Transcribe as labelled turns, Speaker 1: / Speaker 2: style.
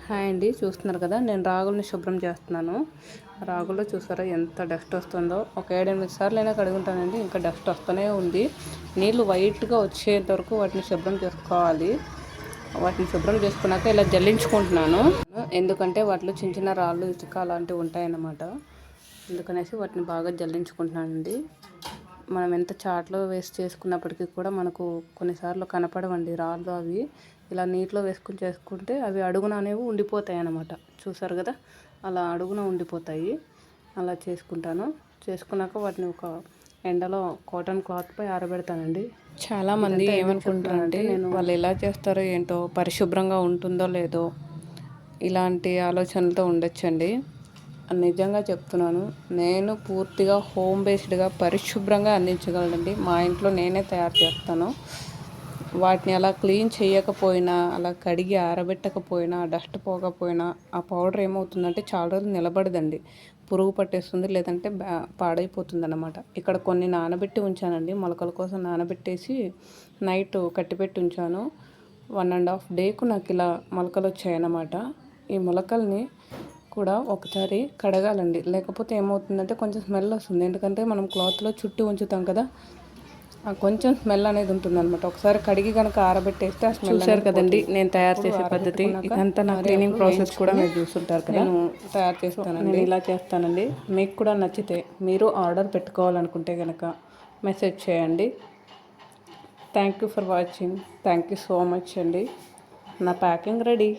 Speaker 1: Hi అండి, చూస్తున్నారు కదా నేను రాగుల్ని శుభ్రం చేస్తున్నాను. రాగుల్లో చూసారా ఎంత డస్ట్ వస్తుందో. ఒక 7-8 సార్లు అయినా కడుగుంటానండి, ఇంకా డస్ట్ వస్తూనే ఉంది. నీళ్ళు వైట్గా వచ్చేంత వరకు వాటిని శుభ్రం చేసుకోవాలి. వాటిని శుభ్రం చేసుకున్నాక ఇలా జల్లించుకుంటున్నాను, ఎందుకంటే వాటిలో చిన్న చిన్న రాళ్ళు ఇసుక అలాంటివి ఉంటాయన్నమాట. అందుకనేసి వాటిని బాగా జల్లించుకుంటున్నానండి. మనం ఎంత చాట్లో వేస్ట్ చేసుకున్నప్పటికీ కూడా మనకు కొన్నిసార్లు కనపడవండి రాళ్ళు. అవి ఇలా నీటిలో వేసుకుని చేసుకుంటే అవి అడుగున అనేవి ఉండిపోతాయి అన్నమాట. చూసారు కదా, అలా అడుగున ఉండిపోతాయి. అలా చేసుకున్నాక వాటిని ఒక ఎండలో కాటన్ క్లాత్పై ఆరబెడతానండి. చాలామంది ఏమనుకుంటారంటే వాళ్ళు ఎలా చేస్తారో ఏంటో, పరిశుభ్రంగా ఉంటుందో లేదో ఇలాంటి ఆలోచనలతో ఉండొచ్చండి. నిజంగా చెప్తున్నాను, నేను పూర్తిగా హోమ్ బేస్డ్గా పరిశుభ్రంగా అందించగలనండి. మా ఇంట్లో నేనే తయారు చేస్తాను. వాటిని అలా క్లీన్ చేయకపోయినా, అలా కడిగి ఆరబెట్టకపోయినా, డస్ట్ పోకపోయినా ఆ పౌడర్ ఏమవుతుందంటే చాలా రోజులు నిలబడదండి, పురుగు పట్టేస్తుంది, లేదంటే పాడైపోతుంది అన్నమాట. ఇక్కడ కొన్ని నానబెట్టి ఉంచానండి, మొలకల కోసం నానబెట్టేసి నైట్ కట్టిపెట్టి ఉంచాను. 1.5 డేకు నాకు ఇలా మొలకలు వచ్చాయన్నమాట. ఈ మొలకల్ని కూడా ఒకసారి కడగాలండి, లేకపోతే ఏమవుతుందంటే కొంచెం స్మెల్ వస్తుంది. ఎందుకంటే మనం క్లాత్లో చుట్టూ ఉంచుతాం కదా, కొంచెం స్మెల్ అనేది ఉంటుందన్నమాట. ఒకసారి కడిగి కనుక ఆరబెట్టేస్తే ఆ స్మెల్. చూసారు కదండి నేను తయారు చేసే పద్ధతి. ఇదంతా నా క్లీనింగ్ ప్రాసెస్ కూడా మీరు చూస్తుంటారు కదా. నేను తయారు చేస్తానండి, నేను ఇలా చేస్తానండి. మీకు కూడా నచ్చితే మీరు ఆర్డర్ పెట్టుకోవాలనుకుంటే కనుక మెసేజ్ చేయండి. Thank you for watching. Thank you so much అండి. నా ప్యాకింగ్ రెడీ.